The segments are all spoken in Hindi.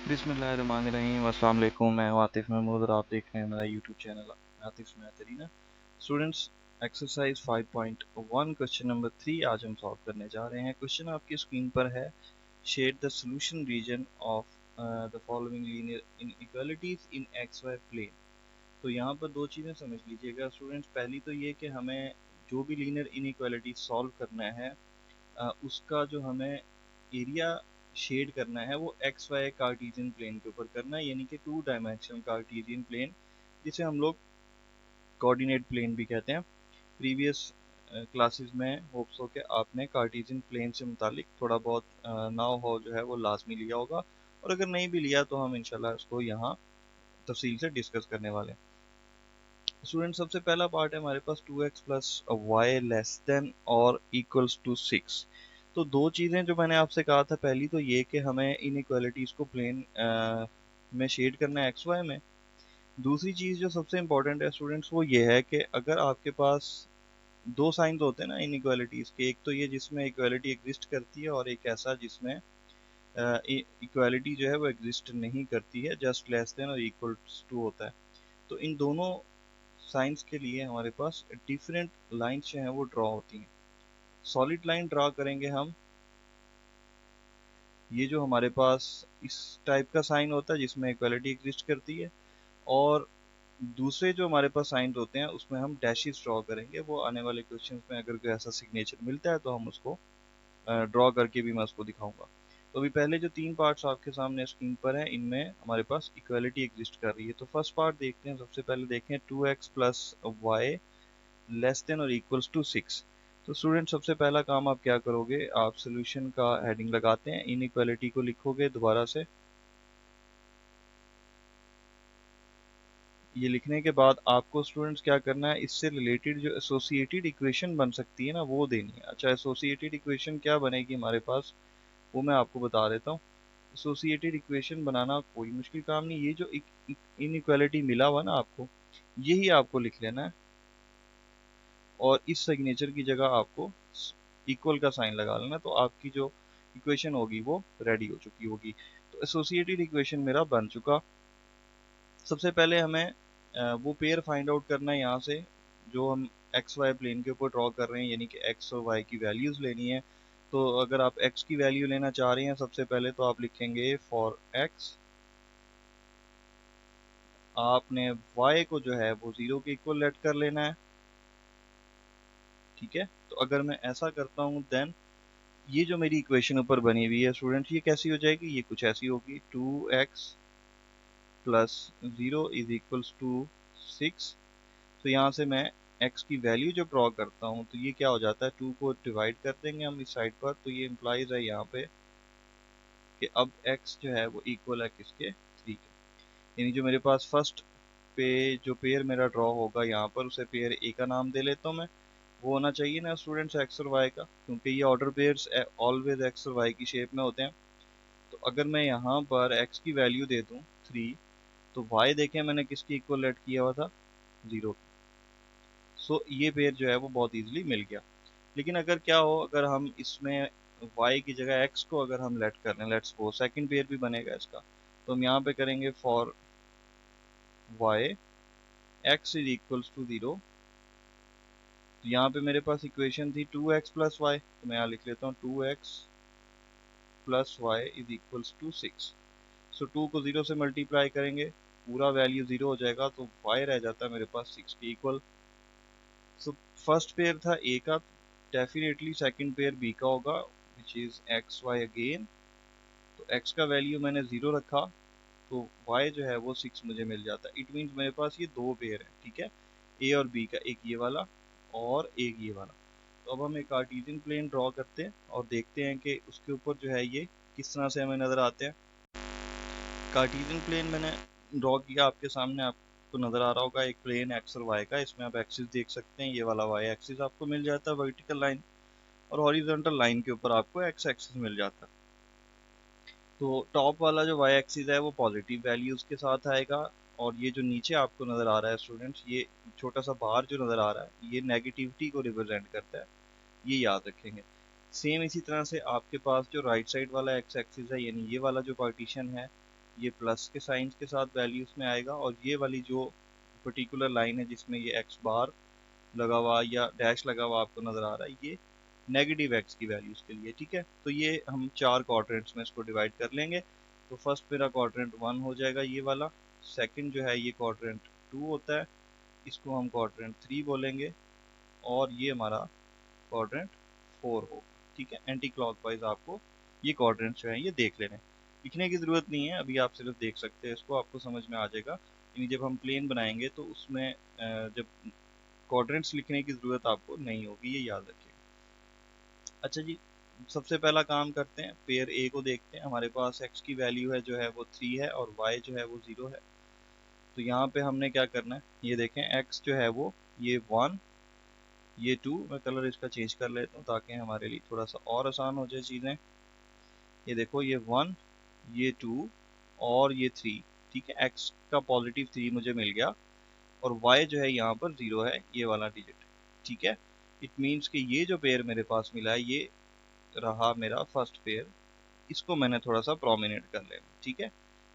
बिस्मिल्लाहिर्रहमानिर्रहीम। अस्सलाम वालेकुम। मैं हूं आतिफ महमूद और आप देख रहे हैं मेरा YouTube channel Atif Mehtarina. Students, exercise 5.1 question number 3 आज हम सॉल्व करने जा रहे हैं। क्वेश्चन आपकी स्क्रीन पर है, shade the solution region of the following linear inequalities in x y plane. तो यहाँ पर दो चीज़ें समझ लीजिएगा स्टूडेंट्स। पहली तो ये कि हमें जो भी लीनियर इनइक्वालिटी सॉल्व करना है उसका जो हमें एरिया शेड करना है वो एक्स वाई कार्टीजियन प्लेन के ऊपर करना है, यानी कि 2 डायमेंशनल कार्टीजियन प्लेन, जिसे हम लोग कोऑर्डिनेट प्लेन भी कहते हैं। प्रीवियस क्लासेस में होप्स हो के आपने कार्टीजियन प्लेन से मुतालिक थोड़ा बहुत नाउ हो जो है वो लाजमी लिया होगा, और अगर नहीं भी लिया तो हम इंशाल्लाह उसको यहाँ तफसील से डिस्कस करने वाले हैं। स्टूडेंट, सबसे पहला पार्ट है हमारे पास 2x plus y less than और इक्वल्स टू 6। तो दो चीज़ें जो मैंने आपसे कहा था, पहली तो ये कि हमें इन इक्वालिटीज़ को प्लेन में शेड करना है एक्स वाई में। दूसरी चीज़ जो सबसे इम्पोर्टेंट है स्टूडेंट्स वो ये है कि अगर आपके पास दो साइंस होते हैं ना इन इक्वालिटीज़ के, एक तो ये जिसमें इक्वालिटी एग्जिस्ट करती है और एक ऐसा जिसमें इक्वालिटी जो है वो एग्जिस्ट नहीं करती है, जस्ट लेस देन और इक्वल टू होता है। तो इन दोनों साइंस के लिए हमारे पास डिफरेंट लाइंस जो हैं वो ड्रॉ होती हैं। सॉलिड लाइन ड्रॉ करेंगे हम, ये जो हमारे पास इस टाइप का साइन होता है जिसमें इक्वालिटी एग्जिस्ट करती है, और दूसरे जो हमारे पास साइन होते हैं उसमें हम डैशेस ड्रॉ करेंगे। वो आने वाले क्वेश्चंस में अगर कोई ऐसा सिग्नेचर मिलता है तो हम उसको ड्रॉ करके भी मैं उसको दिखाऊंगा। तो अभी पहले जो तीन पार्ट्स आपके सामने स्क्रीन पर हैं इनमें हमारे पास इक्वालिटी एग्जिस्ट कर रही है। तो फर्स्ट पार्ट देखते हैं। सबसे पहले देखें 2x plus y less than और इक्वल्स टू 6। तो स्टूडेंट, सबसे पहला काम आप क्या करोगे, आप सोल्यूशन का हेडिंग लगाते हैं, इनइक्वालिटी को लिखोगे दोबारा से। ये लिखने के बाद आपको स्टूडेंट्स क्या करना है, इससे रिलेटेड जो एसोसिएटेड इक्वेशन बन सकती है ना वो देनी है। अच्छा, एसोसिएटेड इक्वेशन क्या बनेगी हमारे पास वो मैं आपको बता देता हूँ। एसोसिएटेड इक्वेशन बनाना कोई मुश्किल काम नहीं। ये जो इनइक्वालिटी मिला हुआ ना आपको, यही आपको लिख लेना है और इस सिग्नेचर की जगह आपको इक्वल का साइन लगा लेना, तो आपकी जो इक्वेशन होगी वो रेडी हो चुकी होगी। तो एसोसिएटेड इक्वेशन मेरा बन चुका। सबसे पहले हमें वो पेयर फाइंड आउट करना है यहाँ से जो हम एक्स वाई प्लेन के ऊपर ड्रॉ कर रहे हैं, यानी कि एक्स और वाई की वैल्यूज़ लेनी है। तो अगर आप एक्स की वैल्यू लेना चाह रहे हैं सबसे पहले तो आप लिखेंगे फॉर एक्स, आपने वाई को जो है वो 0 के इक्वल लेट कर लेना है। ठीक है, तो अगर मैं ऐसा करता हूँ देन ये जो मेरी इक्वेशन ऊपर बनी हुई है स्टूडेंट, ये कैसी हो जाएगी, ये कुछ ऐसी होगी। 2x plus 0 is equals to 6। तो यहाँ से मैं x की वैल्यू जब ड्रॉ करता हूँ तो ये क्या हो जाता है, 2 को डिवाइड कर देंगे हम इस साइड पर, तो ये इम्प्लाइज है यहाँ पे कि अब x जो है वो इक्वल है किसके, 3 के। यानी जो मेरे पास फर्स्ट पे जो पेयर मेरा ड्रॉ होगा यहाँ पर उसे पेयर ए का नाम दे लेता हूँ मैं। वो होना चाहिए ना स्टूडेंट्स एक्स और वाई का, क्योंकि ये ऑर्डर पेयर्स ऑलवेज एक्स और वाई की शेप में होते हैं। तो अगर मैं यहाँ पर x की वैल्यू दे दूँ 3, तो y देखें मैंने किसकी इक्वल लेट किया हुआ था, 0। सो ये पेयर जो है वो बहुत इजीली मिल गया। लेकिन अगर क्या हो, अगर हम इसमें y की जगह x को अगर हम लेट कर लें, लेट्स सपोज सेकंड पेयर भी बनेगा इसका, तो हम यहाँ पे करेंगे for y x is equals to 0। तो यहाँ पे मेरे पास इक्वेशन थी 2x प्लस वाई, तो मैं यहाँ लिख लेता हूँ 2x plus y is equals to 6। So 2 को 0 से मल्टीप्लाई करेंगे, पूरा वैल्यू 0 हो जाएगा, तो y रह जाता है मेरे पास 6 के इक्वल। सो फर्स्ट पेयर था a का, डेफिनेटली सेकंड पेयर b का होगा, which is x y again. तो x का वैल्यू मैंने 0 रखा, तो y जो है वो 6 मुझे मिल जाता है। इट मीन्स मेरे पास ये दो पेयर है, ठीक है, a और b का, एक ये वाला और एक ये वाला। तो अब हम एक कार्टेशियन प्लेन ड्रॉ करते हैं और देखते हैं कि उसके ऊपर जो है ये किस तरह से हमें नज़र आते हैं। कार्टेशियन प्लेन मैंने ड्रॉ किया, आपके सामने आपको नज़र आ रहा होगा एक प्लेन एक्स और वाई का। इसमें आप एक्सिस देख सकते हैं, ये वाला वाई एक्सिस आपको मिल जाता है वर्टिकल लाइन, और हॉरिजॉन्टल लाइन के ऊपर आपको एक्स एक्सिस मिल जाता है। तो टॉप वाला जो वाई एक्सिस है वो पॉजिटिव वैल्यूज़ के साथ आएगा, और ये जो नीचे आपको नज़र आ रहा है स्टूडेंट्स, ये छोटा सा बार जो नज़र आ रहा है ये नेगेटिविटी को रिप्रेजेंट करता है, ये याद रखेंगे। सेम इसी तरह से आपके पास जो राइट साइड वाला एक्स एक्सिस है, यानी ये वाला जो पार्टीशन है, ये प्लस के साइंस के साथ वैल्यूज में आएगा, और ये वाली जो पर्टिकुलर लाइन है जिसमें ये एक्स बार लगा हुआ या डैश लगा हुआ आपको नजर आ रहा है, ये नेगेटिव एक्स की वैल्यूज के लिए। ठीक है, तो ये हम 4 क्वाड्रेंट्स में इसको डिवाइड कर लेंगे। तो फर्स्ट मेरा क्वाड्रेंट 1 हो जाएगा ये वाला, सेकंड जो है ये क्वाड्रेंट 2 होता है, इसको हम क्वाड्रेंट 3 बोलेंगे, और ये हमारा क्वाड्रेंट 4 होगा। ठीक है, एंटी क्लॉकवाइज आपको ये क्वाड्रेंट जो है ये देख लेने, लिखने की ज़रूरत नहीं है, अभी आप सिर्फ देख सकते हैं इसको, आपको समझ में आ जाएगा। यानी जब हम प्लेन बनाएंगे तो उसमें जब क्वाड्रेंट्स लिखने की ज़रूरत आपको नहीं होगी, ये याद रखिएगा। अच्छा जी, सबसे पहला काम करते हैं, पेयर ए को देखते हैं। हमारे पास एक्स की वैल्यू है जो है वो 3 है, और वाई जो है वो 0 है। तो यहाँ पे हमने क्या करना है, ये देखें, एक्स जो है वो ये 1, ये 2, मैं कलर इसका चेंज कर लेता हूँ ताकि हमारे लिए थोड़ा सा और आसान हो जाए चीज़ें। ये देखो, ये 1, ये 2 और ये 3। ठीक है, एक्स का पॉजिटिव 3 मुझे मिल गया, और y जो है यहाँ पर 0 है, ये वाला डिजिट। ठीक है, इट मीन्स कि ये जो पेयर मेरे पास मिला है ये रहा मेरा फर्स्ट पेयर, इसको मैंने थोड़ा सा प्रोमिनेंट कर लेना। ठीक है,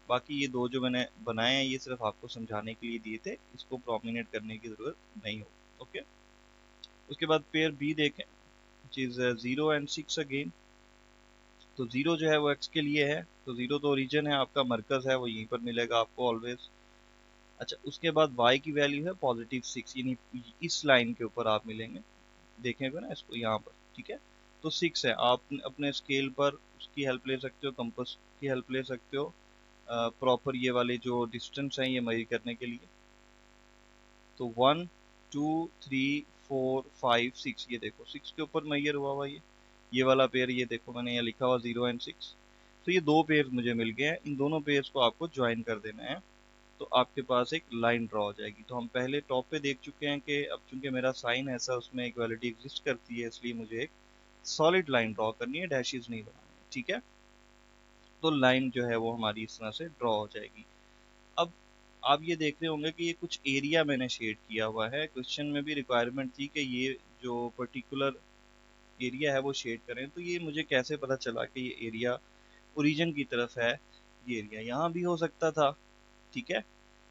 बाकी ये दो जो मैंने बनाए हैं ये सिर्फ आपको समझाने के लिए दिए थे, इसको प्रोमिनेंट करने की ज़रूरत नहीं हो। ओके, उसके बाद पेयर बी देखें, विच इज़ 0 एंड 6 अगेन। तो 0 जो है वो x के लिए है, तो 0 तो ओरिजिन है, आपका मरकज़ है, वो यहीं पर मिलेगा आपको ऑलवेज। अच्छा, उसके बाद y की वैल्यू है पॉजिटिव 6, यानी इस लाइन के ऊपर आप मिलेंगे, देखेंगे ना इसको यहाँ पर। ठीक है, तो 6 है, आप अपने स्केल पर उसकी हेल्प ले सकते हो, कंपास की हेल्प ले सकते हो, प्रॉपर ये वाले जो डिस्टेंस हैं ये मेजर करने के लिए। तो 1 2 3 4 5 6, ये देखो 6 के ऊपर मेजर हुआ हुआ ये वाला पेयर, ये देखो मैंने यहाँ लिखा हुआ 0 एंड 6। तो ये दो पेयर मुझे मिल गए हैं, इन दोनों पेयर्स को आपको ज्वाइन कर देना है, तो आपके पास एक लाइन ड्रॉ हो जाएगी। तो हम पहले टॉप पे देख चुके हैं कि अब चूंकि मेरा साइन ऐसा उसमें इक्वालिटी एग्जिस्ट करती है, इसलिए मुझे एक सॉलिड लाइन ड्रॉ करनी है, डैशेस नहीं बनानी है। ठीक है, तो लाइन जो है वो हमारी इस तरह से ड्रॉ हो जाएगी। अब आप ये देख रहे होंगे कि ये कुछ एरिया मैंने शेड किया हुआ है, क्वेश्चन में भी रिक्वायरमेंट थी कि ये जो पर्टिकुलर एरिया है वो शेड करें, तो ये मुझे कैसे पता चला कि ये एरिया ओरिजिन की तरफ है, ये एरिया यहाँ भी हो सकता था। ठीक है,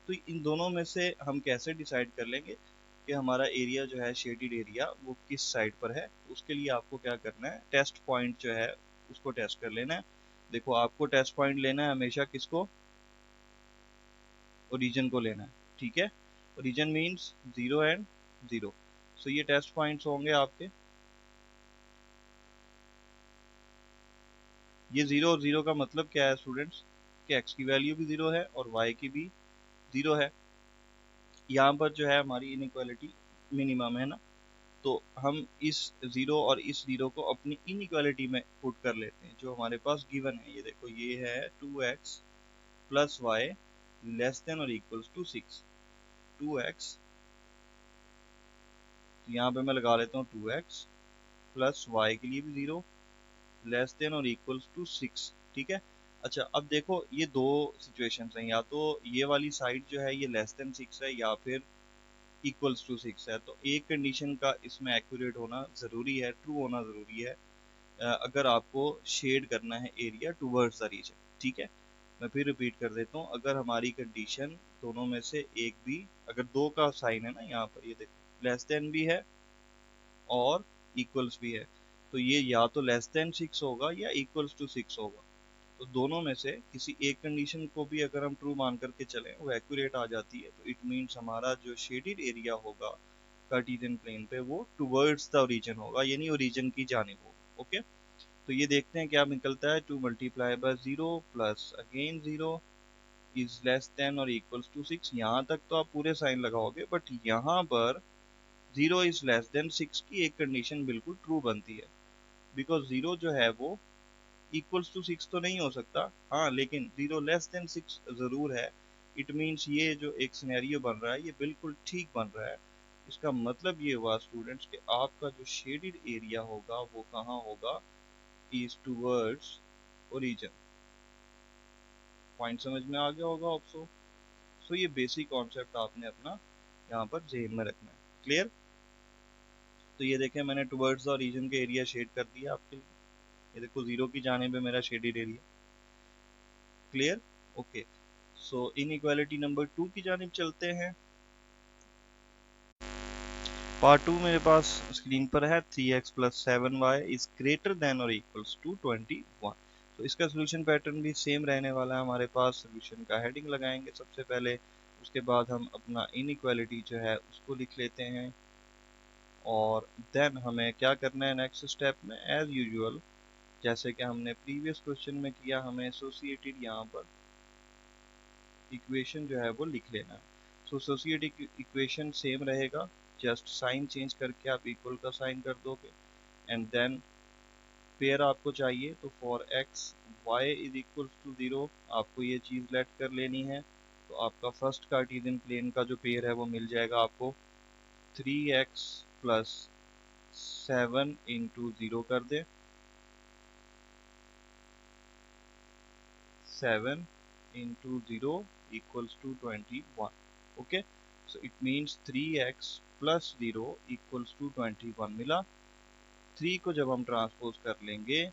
तो इन दोनों में से हम कैसे डिसाइड कर लेंगे कि हमारा एरिया जो है शेडेड एरिया वो किस साइड पर है। उसके लिए आपको क्या करना है, टेस्ट पॉइंट जो है उसको टेस्ट कर लेना है। देखो, आपको टेस्ट पॉइंट लेना है हमेशा किसको, ओरिजिन को लेना है। ठीक है, ओरिजिन मीन्स 0 एंड 0। सो ये टेस्ट पॉइंट्स होंगे आपके, ये 0 और 0 का मतलब क्या है स्टूडेंट्स, कि x की वैल्यू भी 0 है और y की भी 0 है। यहाँ पर जो है हमारी इनइक्वालिटी मिनिमम है ना, तो हम इस 0 और इस 0 को अपनी इनइक्वालिटी में पुट कर लेते हैं जो हमारे पास गिवन है। ये देखो, ये है 2x plus y less than और इक्वल्स टू 6। 2x, तो यहाँ पे मैं लगा लेता हूँ 2x प्लस वाई के लिए भी 0 लेस देन और इक्वल्स टू 6। ठीक है, अच्छा अब देखो ये दो सिचुएशंस हैं, या तो ये वाली साइड जो है ये लेस देन 6 है या फिर इक्वल्स टू 6 है। तो एक कंडीशन का इसमें एक्यूरेट होना ज़रूरी है, ट्रू होना ज़रूरी है, अगर आपको शेड करना है एरिया टूवर्ड्स द रीजन। ठीक है, मैं फिर रिपीट कर देता हूँ, अगर हमारी कंडीशन दोनों में से एक भी, अगर दो का साइन है ना यहाँ पर, ये देखो लेस देन भी है और इक्वल्स भी है, तो ये या तो लेस देन 6 होगा या इक्वल्स टू 6 होगा। तो दोनों में से किसी एक कंडीशन को भी अगर हम ट्रू मान करके चलें, वो एक्यूरेट आ जाती है, तो इट मीन्स हमारा जो शेडेड एरिया होगा कार्टेशियन प्लेन पे वो टूवर्ड्स द ओरिजिन होगा, यानी ओरिजिन की जानिब होगा। ओके, तो ये देखते हैं क्या निकलता है, 2 multiply by 0 plus again 0 is less than और इक्वल्स टू 6। यहाँ तक तो आप पूरे साइन लगाओगे, बट यहाँ पर 0 इज लेस देन 6 की एक कंडीशन बिल्कुल ट्रू बनती है, बिकॉज 0 जो है वो इक्वल्स टू 6 तो नहीं हो सकता, हाँ, लेकिन 0 लेस देन 6 ज़रूर है। इट मीन्स ये जो एक सिनेरियो बन रहा है ये बिल्कुल ठीक बन रहा है। इसका मतलब ये हुआ स्टूडेंट्स कि आपका जो शेडेड एरिया होगा वो कहाँ होगा, इज टूवर्ड्स ओरिजिन। पॉइंट समझ में आ गया होगा आपको। सो ये बेसिक कॉन्सेप्ट आपने अपना यहाँ पर जेहन में रखना है। क्लियर, तो ये देखें मैंने टूवर्ड्स द ओरिजिन के एरिया शेड कर दिया आपके लिए, ये देखो 0 की जाने पे मेरा शेडेड एरिया। क्लियर, ओके, सो इनइक्वालिटी नंबर 2 की जानिब चलते हैं। पार्ट 2 मेरे पास स्क्रीन पर है 3x plus 7y is greater than और इक्वल्स टू 21। तो इसका सोल्यूशन पैटर्न भी सेम रहने वाला है हमारे पास। सोल्यूशन का हेडिंग लगाएंगे सबसे पहले, उसके बाद हम अपना इनइक्वालिटी जो है उसको लिख लेते हैं, और देन हमें क्या करना है नेक्स्ट स्टेप में, एज यूजुअल जैसे कि हमने प्रीवियस क्वेश्चन में किया, हमें एसोसिएटेड यहाँ पर इक्वेशन जो है वो लिख लेना है। सो एसोसिएटेड इक्वेशन सेम रहेगा, जस्ट साइन चेंज करके आप इक्वल का साइन कर दोगे, एंड देन पेयर आपको चाहिए तो for x y is equal to 0 आपको ये चीज़ लेट कर लेनी है। तो आपका फर्स्ट कार्टेशियन प्लेन का जो पेयर है वो मिल जाएगा आपको 3x प्लस 7 इंटू 0 कर दे, 7 into 0 equals to 21. Okay, so it means 3x plus 0 equals to 21 मिला। 3 को जब हम ट्रांसपोज कर लेंगे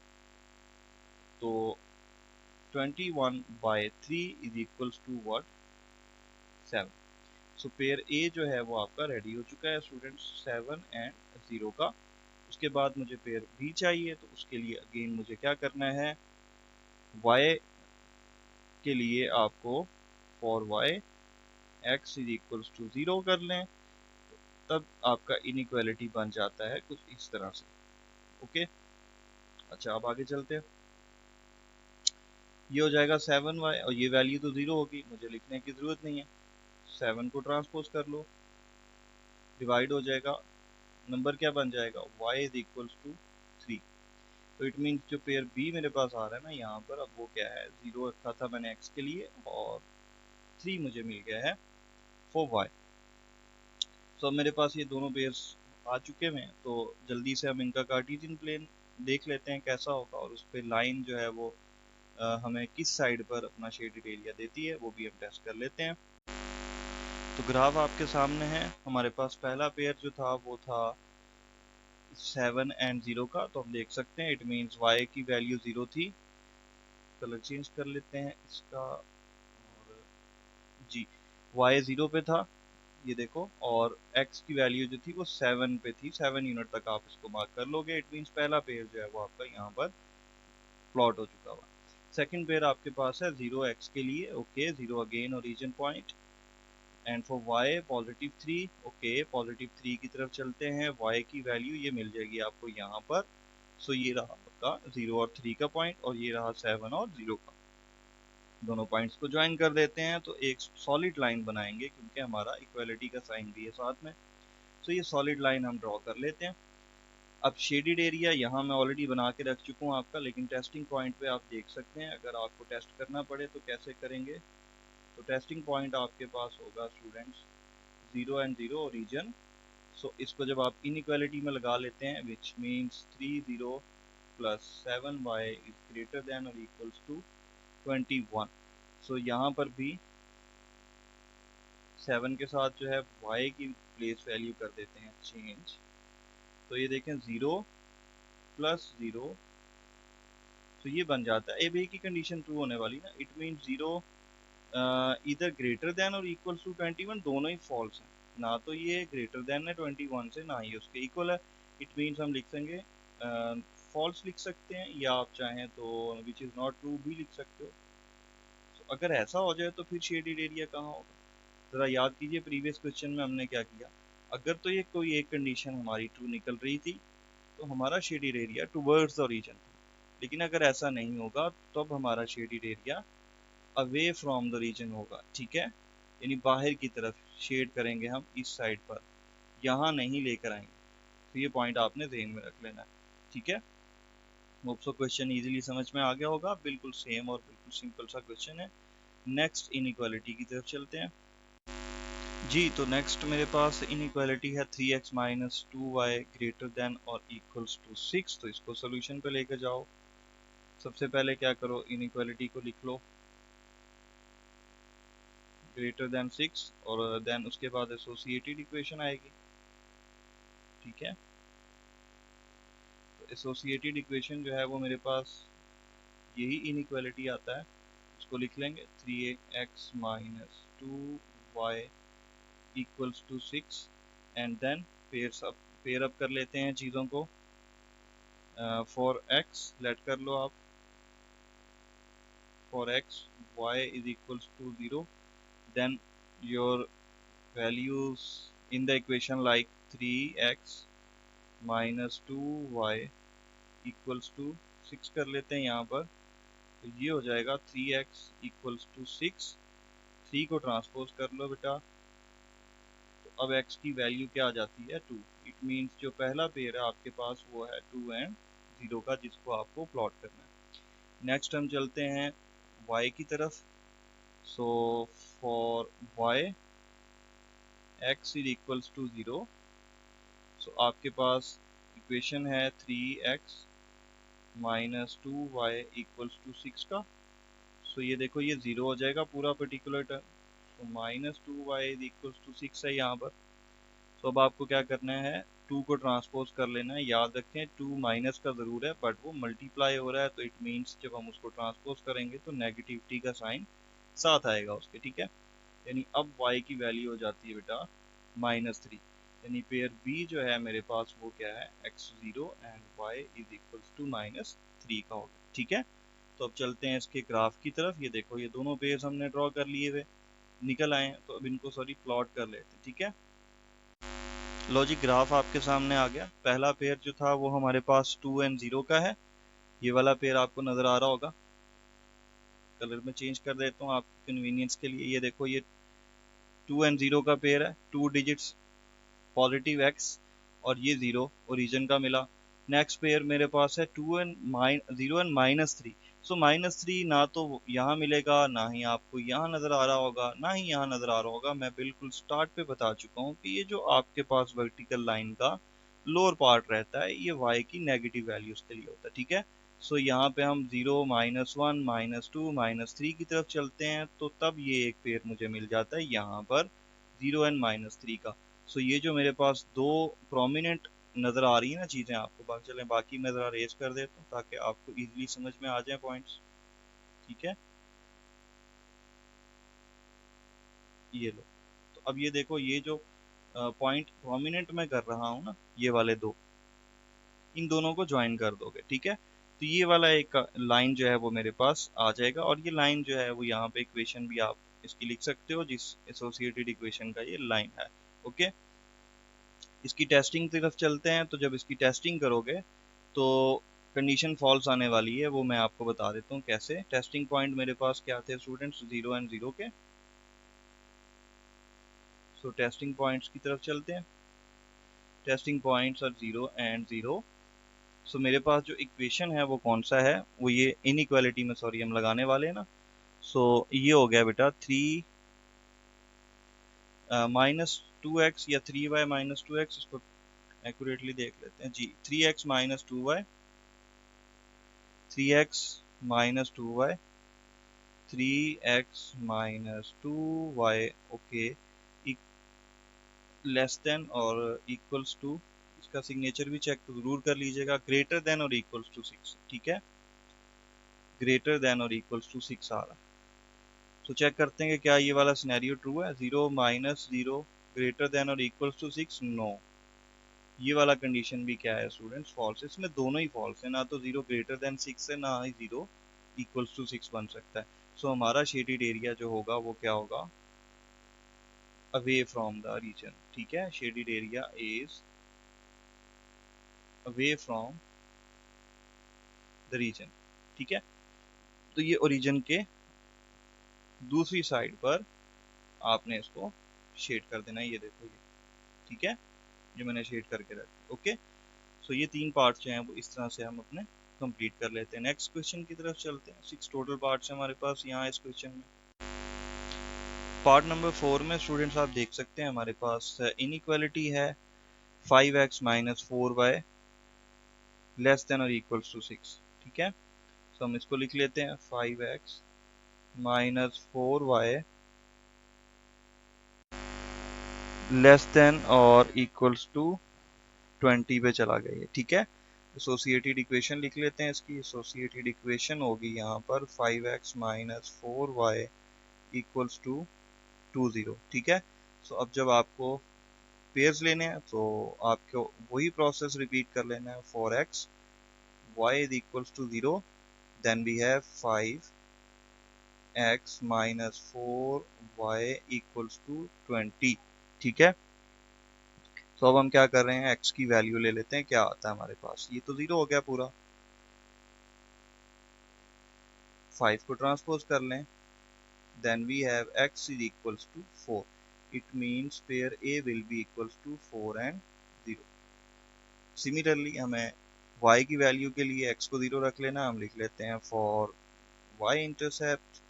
तो 21 by 3 is equals to what, 7। So pair A जो है वो आपका रेडी हो चुका है स्टूडेंट्स, 7 एंड 0 का। उसके बाद मुझे पेयर बी चाहिए, तो उसके लिए अगेन मुझे क्या करना है, y के लिए आपको for y x is equals to 0 कर लें, तब आपका इनइक्वालिटी बन जाता है कुछ इस तरह से। ओके, अच्छा अब आगे चलते हैं। ये हो जाएगा 7y और ये वैल्यू तो 0 होगी, मुझे लिखने की ज़रूरत नहीं है। 7 को ट्रांसपोज कर लो, डिवाइड हो जाएगा, नंबर क्या बन जाएगा, y इज इक्वल्स टू 3। तो इट मीन्स जो पेयर बी मेरे पास आ रहा है ना यहाँ पर, अब वो क्या है, 0 रखा था मैंने x के लिए और 3 मुझे मिल गया है फॉर y। तो अब मेरे पास ये दोनों पेयर्स आ चुके हैं, तो जल्दी से हम इनका कार्टेशियन प्लेन देख लेते हैं कैसा होगा, और उस पर लाइन जो है वो हमें किस साइड पर अपना शेडेड एरिया देती है वो भी हम टेस्ट कर लेते हैं। तो ग्राफ आपके सामने है, हमारे पास पहला पेयर जो था वो था 7 एंड 0 का, तो हम देख सकते हैं इट मीन्स y की वैल्यू 0 थी। कलर चेंज कर लेते हैं इसका, और जी y 0 पे था ये देखो, और x की वैल्यू जो थी वो 7 पे थी, 7 यूनिट तक आप इसको मार्क कर लोगे। इट मीन्स पहला पेयर जो है वो आपका यहाँ पर प्लॉट हो चुका हुआ। सेकंड पेयर आपके पास है 0x के लिए, okay 0 again origin point, and for y positive 3, okay positive 3 की तरफ चलते हैं, y की वैल्यू ये मिल जाएगी आपको यहाँ पर। सो ये रहा आपका 0 और 3 का पॉइंट, और ये रहा 7 और 0 का। दोनों पॉइंट्स को ज्वाइन कर देते हैं तो एक सॉलिड लाइन बनाएंगे, क्योंकि हमारा इक्वालिटी का साइन भी है साथ में। तो ये सॉलिड लाइन हम ड्रॉ कर लेते हैं। अब शेडेड एरिया यहाँ मैं ऑलरेडी बना के रख चुका हूँ आपका, लेकिन टेस्टिंग पॉइंट पे आप देख सकते हैं, अगर आपको टेस्ट करना पड़े तो कैसे करेंगे। तो टेस्टिंग पॉइंट आपके पास होगा स्टूडेंट्स 0 एंड 0 ओरिजिन। सो इसको जब आप इनइक्वालिटी में लगा लेते हैं, which means 3 0 plus 7y is greater than और इक्वल्स टू 21। सो यहाँ पर भी 7 के साथ जो है y की प्लेस वैल्यू कर देते हैं चेंज। तो ये देखें 0 प्लस 0, तो ये बन जाता है, अब एक ही कंडीशन ट्रू होने वाली ना, इट मीन 0 इधर ग्रेटर देन और इक्वल टू 21 दोनों ही फॉल्स हैं, ना तो ये ग्रेटर देन है 21 से, ना ही उसके इक्वल है। इट मीन्स हम लिख देंगे फॉल्स लिख सकते हैं, या आप चाहें तो विच इज़ नॉट ट्रू भी लिख सकते हो। तो अगर ऐसा हो जाए तो फिर शेडेड एरिया कहाँ होगा, ज़रा याद कीजिए प्रीवियस क्वेश्चन में हमने क्या किया। अगर तो ये कोई एक कंडीशन हमारी ट्रू निकल रही थी तो हमारा shaded area towards the origin था, लेकिन अगर ऐसा नहीं होगा तो अब हमारा shaded area away from the region होगा, ठीक है, यानी बाहर की तरफ शेड करेंगे हम इस साइड पर, यहाँ नहीं लेकर आएंगे। तो ये पॉइंट आपने ध्यान में रख लेना है, ठीक है। होप सो क्वेश्चन इजीली समझ में आ गया होगा, बिल्कुल सेम और बिल्कुल सिंपल सा क्वेश्चन है। नेक्स्ट इनइक्वालिटी की तरफ चलते हैं। जी, तो नेक्स्ट मेरे पास इनइक्वालिटी है 3x minus 2y greater than और इक्वल्स टू 6। तो इसको सोल्यूशन पे लेकर जाओ। सबसे पहले क्या करो, इनइक्वालिटी को लिख लो ग्रेटर देन 6, और देन उसके बाद एसोसिएटेड इक्वेशन आएगी, ठीक है। तो एसोसिएटेड इक्वेशन जो है वो मेरे पास यही इनइक्वालिटी आता है, इसको लिख लेंगे 3x minus 2y equals to 6 and then pair up कर लेते हैं चीज़ों को। फॉर x लेट कर लो आप, for x y is equals to 0, then your values in the equation like 3x minus 2y equals to 6 कर लेते हैं यहाँ पर। तो ये हो जाएगा 3x equals to 6, 3 को ट्रांसपोज कर लो बेटा, तो अब x की वैल्यू क्या आ जाती है 2। इट मीन्स जो पहला पेयर है आपके पास वो है 2 एंड 0 का, जिसको आपको प्लॉट करना है। नेक्स्ट हम चलते हैं y की तरफ। So for y x is equals to 0, so आपके पास इक्वेशन है 3x minus 2y equals to 6 का। सो ये देखो ये 0 हो जाएगा पूरा पर्टिकुलर टर्म, तो minus 2y is equals to 6 है यहाँ पर। तो अब आपको क्या करना है, 2 को ट्रांसपोज कर लेना है। याद रखें 2 माइनस का ज़रूर है बट वो मल्टीप्लाई हो रहा है, तो इट मीन्स जब हम उसको ट्रांसपोज करेंगे तो नेगेटिविटी का साइन साथ आएगा उसके, ठीक है। यानी अब y की वैल्यू हो जाती है बेटा -3, यानी पेयर बी जो है मेरे पास वो क्या है x0 and y is equals to -3 का होगा, ठीक है। तो अब चलते हैं इसके ग्राफ की तरफ। ये देखो ये दोनों पेयर्स हमने ड्रॉ कर लिए हुए निकल आए हैं, तो अब इनको प्लॉट कर लेते हैं, ठीक है। लॉजिक ग्राफ आपके सामने आ गया। पहला पेयर जो था वो हमारे पास 2 एंड 0 का है। ये वाला पेयर आपको नज़र आ रहा होगा, कलर में चेंज कर देता हूँ आपके कन्वीनियंस के लिए। ये देखो ये 2 एंड 0 का पेयर है, 2 डिजिट्स पॉजिटिव x और ये 0 ओरिजिन का मिला। नेक्स्ट पेयर मेरे पास है 2 एंड 0 एंड -3। सो -3 ना तो यहाँ मिलेगा, ना ही आपको यहाँ नज़र आ रहा होगा, ना ही यहाँ नज़र आ रहा होगा। मैं बिल्कुल स्टार्ट पे बता चुका हूँ कि ये जो आपके पास वर्टिकल लाइन का लोअर पार्ट रहता है ये y की नेगेटिव वैल्यूज के लिए होता है, ठीक है। सो यहाँ पे हम 0 -1 -2 -3 की तरफ चलते हैं, तो तब ये एक पेयर मुझे मिल जाता है यहाँ पर 0 एंड -3 का। सो ये जो मेरे पास दो प्रोमिनेंट नज़र आ रही है ना चीज़ें आपको, बाकी मैं ज़रा रेज कर देता हूँ ताकि आपको इजीली समझ में आ जाए पॉइंट्स, ठीक है। ये लो, तो अब ये देखो ये जो पॉइंट प्रोमिनेंट मैं कर रहा हूँ ना, ये वाले दो, इन दोनों को ज्वाइन कर दोगे, ठीक है। तो ये वाला एक लाइन जो है वो मेरे पास आ जाएगा, और ये लाइन जो है वो यहाँ पे इक्वेशन भी आप इसकी लिख सकते हो, जिस एसोसिएटेड इक्वेशन का ये लाइन है, ओके। इसकी टेस्टिंग की तरफ चलते हैं। तो जब इसकी टेस्टिंग करोगे तो कंडीशन फॉल्स आने वाली है, वो मैं आपको बता देता हूँ कैसे। टेस्टिंग पॉइंट मेरे पास क्या थे स्टूडेंट्स, 0 एंड 0 के। सो टेस्टिंग पॉइंट्स की तरफ चलते हैं। Testing points are 0 and 0। So मेरे पास जो इक्वेशन है वो कौन सा है, वो ये इनइक्वालिटी में सॉरी हम लगाने वाले हैं ना। सो ये हो गया बेटा 3 -2x या 3y -2x, इसको एक्यूरेटली देख लेते हैं जी। 3x -2y, 3x -2y, 3x -2y, okay, less than और इक्वल्स टू, इसका सिग्नेचर भी चेक जरूर कर लीजिएगा, ग्रेटर देन और इक्वल्स टू 6, ठीक है। ग्रेटर देन और इक्वल्स टू 6 आ रहा है। तो चेक करते हैं कि क्या ये वाला सिनेरियो ट्रू है। 0 -0 ग्रेटर देन और इक्वल्स टू 6, नो। ये वाला कंडीशन भी क्या है स्टूडेंट्स, फॉल्स है। इसमें दोनों ही फॉल्स है, ना तो 0 ग्रेटर देन 6 है, ना ही 0 इक्वल्स टू 6 बन सकता है। सो हमारा शेडेड एरिया जो होगा वो क्या होगा, अवे फ्रॉम द रीजन, ठीक है। Shaded area is away from the region, ठीक है। तो ये ओरिजिन के दूसरी साइड पर आपने इसको शेड कर देना है, ये देखो ये, ठीक है, जो मैंने शेड करके रखा, ओके। सो ये तीन पार्ट्स जो हैं वो इस तरह से हम अपने कंप्लीट कर लेते हैं। नेक्स्ट क्वेश्चन की तरफ चलते हैं। 6 टोटल पार्ट्स हैं हमारे पास यहाँ इस क्वेश्चन में। पार्ट नंबर 4 में स्टूडेंट्स आप देख सकते हैं हमारे पास इनइक्वालिटी है 5x -4y लेस देन और इक्वल्स टू 6, ठीक है। तो हम इसको लिख लेते हैं 5x -4y लेस देन और इक्वल्स टू 20 पे चला गया ये, ठीक है। एसोसिएटेड इक्वेशन लिख लेते हैं इसकी। एसोसिएटेड इक्वेशन होगी यहाँ पर 5x minus 4y equals to 20। ठीक है। सो अब जब आपको पेयर्स लेने हैं तो आपको वही प्रोसेस रिपीट कर लेना है। 4x y is equals to 0, then we have 5x minus 4y equals to 20। ठीक है। तो अब हम क्या कर रहे हैं, x की वैल्यू ले लेते हैं, क्या आता है हमारे पास। ये तो 0 हो गया पूरा, 5 को ट्रांसपोज कर लें, then we have x is equals to 4. It means pair A will be equals to 4 and 0. Similarly हमें y की वैल्यू के लिए x को 0 रख लेना, हम लिख लेते हैं for y intercept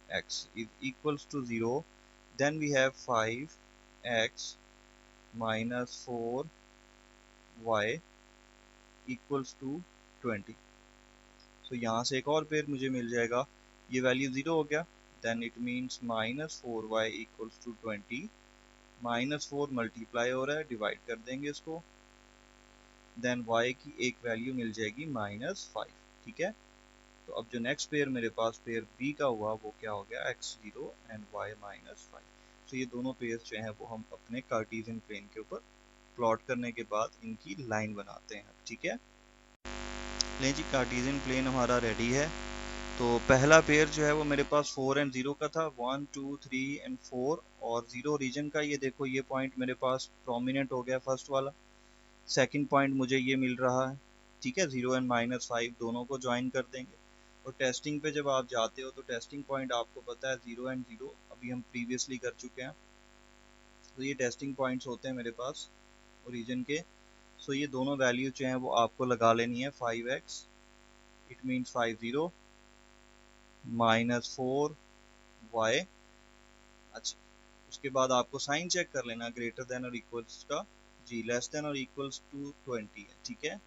x is equals to 0, then we have 5x minus 4y equals to 20. So यहाँ से एक और पेयर मुझे मिल जाएगा, ये वैल्यू 0 हो गया, then it means minus 4y equals to 20. Minus 4 multiply हो रहा है, डिवाइड कर देंगे इसको, देन y की एक वैल्यू मिल जाएगी -5। ठीक है। तो अब जो नेक्स्ट पेयर मेरे पास पेयर b का हुआ वो क्या हो गया, x0 एंड y -5। तो ये दोनों पेयर जो हैं वो हम अपने कार्टेशियन प्लेन के ऊपर प्लॉट करने के बाद इनकी लाइन बनाते हैं। ठीक है। लें जी, कार्टेशियन प्लेन हमारा रेडी है। तो पहला पेयर जो है वो मेरे पास 4 एंड 0 का था, 1 2 3 एंड 4, और 0 रीजन का। ये देखो ये पॉइंट मेरे पास प्रोमिनेंट हो गया फर्स्ट वाला। सेकंड पॉइंट मुझे ये मिल रहा है। ठीक है। 0 एंड -5 दोनों को ज्वाइन कर देंगे। और टेस्टिंग पे जब आप जाते हो तो टेस्टिंग पॉइंट आपको पता है 0 एंड 0 अभी हम प्रीवियसली कर चुके हैं। तो ये टेस्टिंग पॉइंट्स होते हैं मेरे पास ओरिजिन के। सो ये दोनों वैल्यू जो हैं वो आपको लगा लेनी है। 5x it means 50 -4y। अच्छा, उसके बाद आपको साइन चेक कर लेना, ग्रेटर देन और इक्वल्स का जी, लेस देन और इक्वल्स टू 20 है। ठीक है।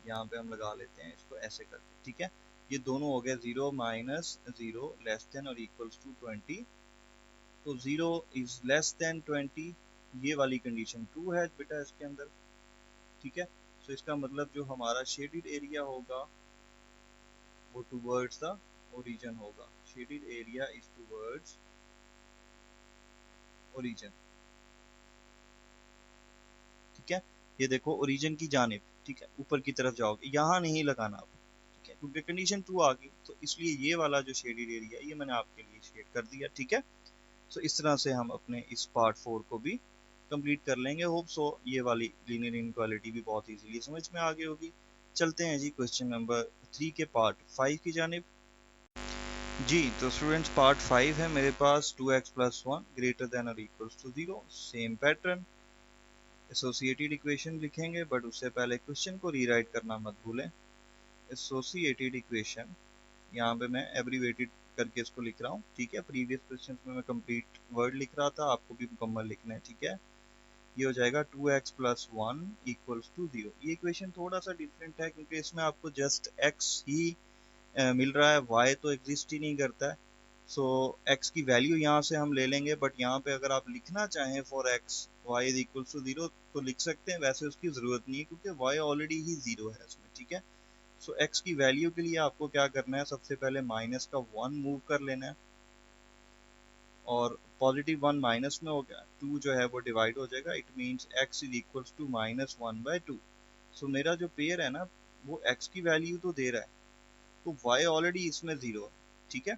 यहाँ पे हम लगा लेते हैं इसको ऐसे करके। ठीक है। ये दोनों हो गए 0 -0 लेस देन और इक्वल्स टू 20। तो 0 इज लेस देन 20, ये वाली कंडीशन ट्रू है बेटा इसके अंदर। ठीक है। तो इसका मतलब जो हमारा शेडेड एरिया होगा वो टूवर्ड्स द ओरिजिन होगा। Shaded area is towards origin. ठीक है। ये देखो ओरिजिन की जानिब, ठीक है, ऊपर की तरफ जाओगे, यहाँ नहीं लगाना आप। ठीक है, क्योंकि कंडीशन ट्रू आ गई, तो इसलिए ये वाला जो शेडेड एरिया ये मैंने आपके लिए शेड कर दिया। ठीक है। सो इस तरह से हम अपने इस पार्ट 4 को भी कंप्लीट कर लेंगे। होप सो ये वाली लीनियर इनइक्वालिटी भी बहुत इजीली समझ में आ गई होगी। चलते हैं जी क्वेश्चन नंबर 3 के पार्ट 5 की जानिब। जी, तो स्टूडेंट्स पार्ट 5 है मेरे पास। 2x + 1 ग्रेटर देन और equals to 0। Same pattern, associated equation लिखेंगे, बट उससे पहले क्वेश्चन को रीराइट करना मत भूलें। एसोसिएटेड इक्वेशन यहाँ पे मैं एब्रीवेटेड करके इसको लिख रहा हूँ। ठीक है। प्रीवियस क्वेश्चन में मैं कंप्लीट वर्ड लिख रहा था, आपको भी मुकम्मल लिखना है। ठीक है। ये हो जाएगा 2x + 1 इक्वल्स टू 0। ये इक्वेशन थोड़ा सा डिफरेंट है क्योंकि इसमें आपको जस्ट x ही मिल रहा है, y तो एग्जिस्ट ही नहीं करता है। सो x की वैल्यू यहाँ से हम ले लेंगे, बट यहाँ पे अगर आप लिखना चाहें for x y is equal to 0 तो लिख सकते हैं, वैसे उसकी ज़रूरत नहीं है क्योंकि y ऑलरेडी ही 0 है इसमें। ठीक है। सो x की वैल्यू के लिए आपको क्या करना है, सबसे पहले माइनस का 1 मूव कर लेना है, और पॉजिटिव 1 माइनस में हो गया, 2 जो है वो डिवाइड हो जाएगा। It means x is equal to -1/2। So मेरा जो पेयर है ना वो x की वैल्यू तो दे रहा है, तो y ऑलरेडी इसमें 0 है। ठीक है।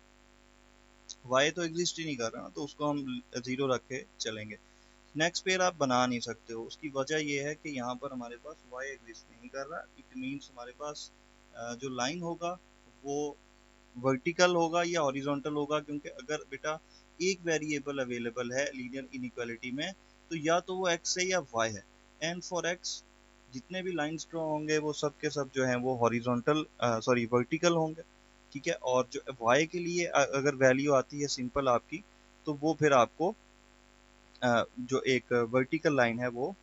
y तो एग्जिस्ट ही नहीं कर रहा ना, तो उसको हम 0 रख के चलेंगे। नेक्स्ट पेयर आप बना नहीं सकते हो, उसकी वजह यह है कि यहाँ पर हमारे पास y एग्जिस्ट नहीं कर रहा। इट मीन्स हमारे पास जो लाइन होगा वो वर्टिकल होगा या हॉरिजॉन्टल होगा, क्योंकि अगर बेटा एक वेरिएबल अवेलेबल है लीनियर इनइक्वालिटी में तो या तो वो x है या y है। एंड फॉर x जितने भी लाइंस ड्रॉ होंगे वो सब के सब जो हैं वो हॉरिजॉन्टल वर्टिकल होंगे। ठीक है। और जो y के लिए अगर वैल्यू आती है सिंपल आपकी, तो वो फिर आपको जो एक वर्टिकल लाइन है वो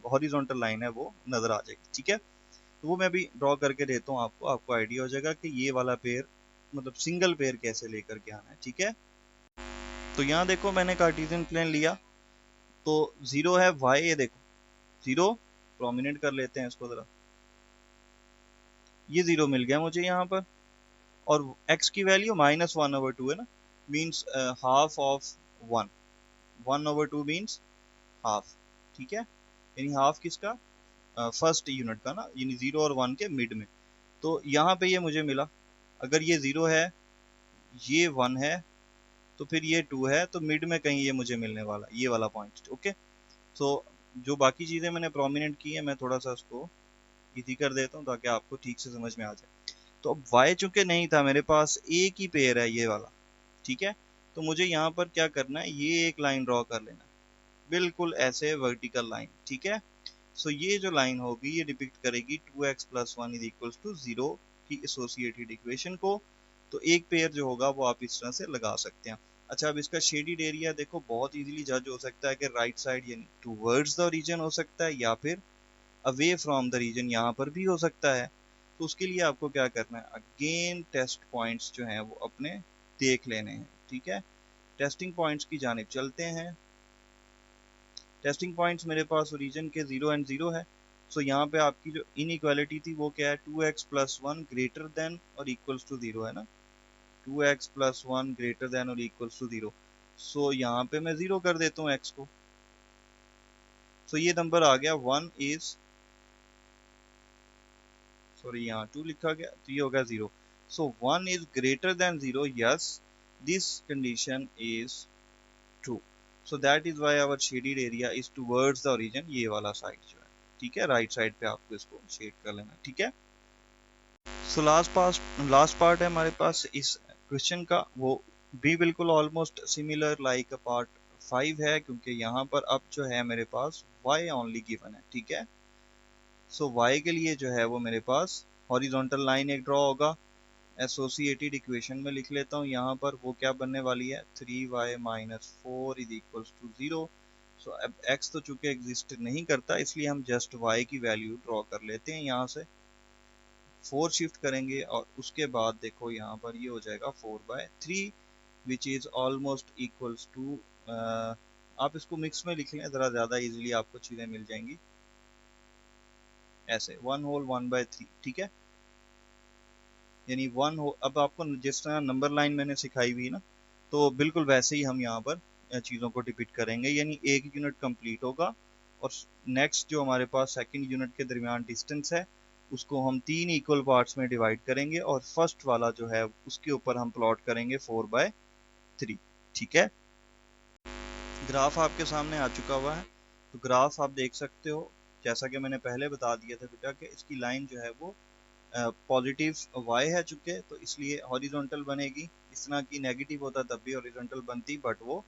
हॉरिजॉन्टल लाइन है वो नजर आ जाएगी। ठीक है। तो वो मैं भी ड्रॉ करके देता हूँ आपको, आपको आइडिया हो जाएगा कि ये वाला पेयर मतलब सिंगल पेयर कैसे लेकर के आना है। ठीक है। तो यहाँ देखो मैंने कार्टेशियन प्लेन लिया, तो 0 है y, ये देखो 0 प्रोमिनेंट कर लेते हैं इसको जरा। ये 0 मिल गया मुझे यहाँ पर, और x की वैल्यू -1/2 है ना, means half of 1, 1/2 means half, ठीक है, यानी हाफ किसका, फर्स्ट यूनिट का ना, यानी 0 और 1 के मिड में। तो यहाँ पे ये मुझे मिला, अगर ये 0 है, ये 1 है, तो फिर ये 2 है, तो मिड में कहीं ये मुझे मिलने वाला, ये वाला पॉइंट, ओके। तो जो बाकी चीज़ें मैंने प्रोमिनेंट की है, मैं थोड़ा सा उसको इजी कर देता हूँ ताकि आपको ठीक से समझ में आ जाए। तो अब y चूंकि नहीं था मेरे पास, एक ही पेयर है ये वाला, ठीक है, तो मुझे यहाँ पर क्या करना है, ये एक लाइन ड्रॉ कर लेना, बिल्कुल ऐसे वर्टिकल लाइन, ठीक है। सो ये जो लाइन होगी ये डिपिक्ट करेगी 2x + 1 = 0 की एसोसिएटेड इक्वेशन को। तो एक पेयर जो होगा वो आप इस तरह से लगा सकते हैं। अच्छा, अब इसका शेडिड एरिया देखो बहुत इजीली जज हो सकता है कि राइट साइड यानी टूवर्ड्स द रीजन हो सकता है, या फिर अवे फ्रॉम द रीजन यहाँ पर भी हो सकता है। तो उसके लिए आपको क्या करना है, अगेन टेस्ट पॉइंट्स जो हैं वो अपने देख लेने हैं, ठीक है। टेस्टिंग पॉइंट्स की जानिब चलते हैं। टेस्टिंग पॉइंट्स मेरे पास ओरिजिन के 0 एंड 0 है। सो यहाँ पे आपकी जो इनइक्वालिटी थी वो क्या है, 2x + 1 ग्रेटर देन और इक्वल्स टू 0 है ना, 2x + 1 ग्रेटर देन और इक्वल्स टू 0। सो यहाँ पे मैं 0 कर देता हूँ x को। सो ये नंबर आ गया 1 इज, सॉरी यहाँ 2 लिखा गया, तो ये हो गया 0। So 1 is greater than 0, yes this condition is true. So that is why our shaded area is towards the origin, ये वाला साइड जो है, ठीक है, राइट साइड पे आपको इसको शेड कर लेना, ठीक है। सो लास्ट पार्ट है हमारे पास इस क्वेश्चन का, वो भी बिल्कुल ऑलमोस्ट सिमिलर लाइक पार्ट 5 है, क्योंकि यहाँ पर अब जो है मेरे पास y ओनली गिवन है, ठीक है। सो y के लिए जो है वो मेरे पास हॉरिजॉन्टल लाइन एक ड्रॉ होगा, एसोसिएटेड इक्वेशन में लिख लेता हूँ यहाँ पर, वो क्या बनने वाली है, 3y - 4 = 0। सो अब x तो चूंकि एग्जिस्ट नहीं करता, इसलिए हम जस्ट y की वैल्यू ड्रॉ कर लेते हैं, यहाँ से 4 शिफ्ट करेंगे और उसके बाद देखो यहाँ पर ये हो जाएगा 4/3 which is almost equals to, आप इसको मिक्स में लिख लें ज़रा ज़्यादा इजीली आपको चीज़ें मिल जाएंगी, ऐसे 1/3, ठीक है, यानी अब आपको जिस तरह नंबर लाइन मैंने सिखाई हुई ना, तो बिल्कुल वैसे ही हम यहाँ पर चीज़ों को डिपिक्ट करेंगे, यानी एक यूनिट कंप्लीट होगा और नेक्स्ट जो हमारे पास सेकंड यूनिट के दरमियान डिस्टेंस है उसको हम 3 इक्वल पार्ट्स में डिवाइड करेंगे और फर्स्ट वाला जो है उसके ऊपर हम प्लॉट करेंगे 4/3, ठीक है। ग्राफ आपके सामने आ चुका हुआ है, तो ग्राफ आप देख सकते हो, जैसा कि मैंने पहले बता दिया था बेटा कि इसकी लाइन जो है वो पॉजिटिव y है चुके, तो इसलिए हॉरिजॉन्टल बनेगी, इस तरह की नेगेटिव होता तब भी हॉरिजॉन्टल बनती, बट वो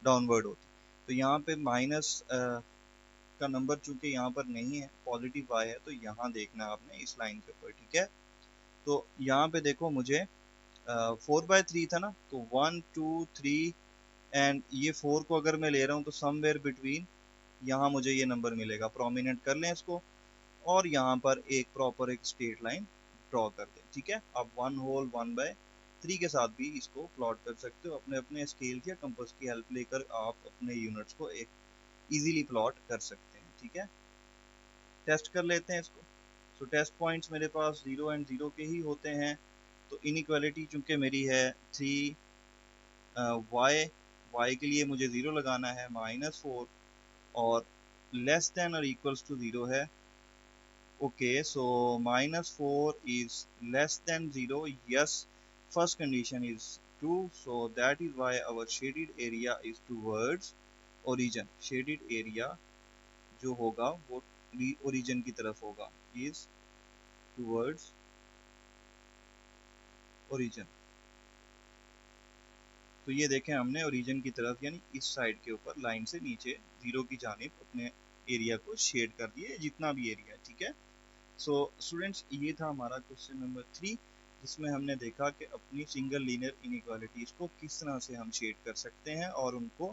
डाउनवर्ड होती। तो यहाँ पे माइनस का नंबर चूंकि यहाँ पर नहीं है, पॉजिटिव y है, तो यहाँ देखना आपने इस लाइन के ऊपर, ठीक है। तो यहाँ पे देखो मुझे 4/3 था ना, तो 1 2 3 एंड ये 4 को अगर मैं ले रहा हूँ तो समवेयर बिटवीन यहाँ मुझे ये नंबर मिलेगा, प्रोमिनेंट कर लें इसको, और यहाँ पर एक प्रॉपर एक स्ट्रेट लाइन ड्रॉ कर दें, ठीक है। आप 1/3 के साथ भी इसको प्लॉट कर सकते हो, अपने अपने स्केल या कंपास की हेल्प लेकर आप अपने यूनिट्स को एक इजीली प्लॉट कर सकते हैं, ठीक है। टेस्ट कर लेते हैं इसको। तो टेस्ट पॉइंट्स मेरे पास 0 एंड 0 के ही होते हैं, तो इनइक्वालिटी चूंकि मेरी है 3 y के लिए मुझे 0 लगाना है, -4 और लेस देन और इक्वल्स टू 0 है, okay, so -4 is less than 0, yes, first condition is true, so that is why our shaded area is towards origin, shaded area जो होगा वो origin की तरफ होगा, is towards origin। तो ये देखें हमने ओरिजिन की तरफ यानी इस साइड के ऊपर लाइन से नीचे 0 की जानिब अपने एरिया को शेड कर दिए, जितना भी एरिया है, ठीक है। सो स्टूडेंट्स, ये था हमारा क्वेश्चन नंबर 3, जिसमें हमने देखा कि अपनी सिंगल लीनियर इनइक्वालिटीज को किस तरह से हम शेड कर सकते हैं और उनको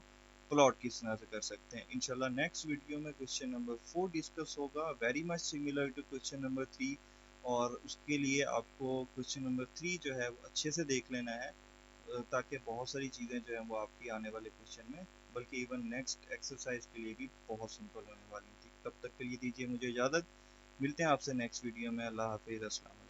प्लॉट किस तरह से कर सकते हैं। इंशाल्लाह नेक्स्ट वीडियो में क्वेश्चन नंबर 4 डिस्कस होगा, very much similar to question number 3, और उसके लिए आपको क्वेश्चन नंबर 3 जो है वो अच्छे से देख लेना है, ताकि बहुत सारी चीज़ें जो हैं वो आपकी आने वाले क्वेश्चन में, बल्कि इवन नेक्स्ट एक्सरसाइज के लिए भी बहुत सिंपल होने वाली थी। तब तक के लिए दीजिए मुझे इजाज़त, मिलते हैं आपसे नेक्स्ट वीडियो में। अल्लाह हाफिज़, अस्सलाम।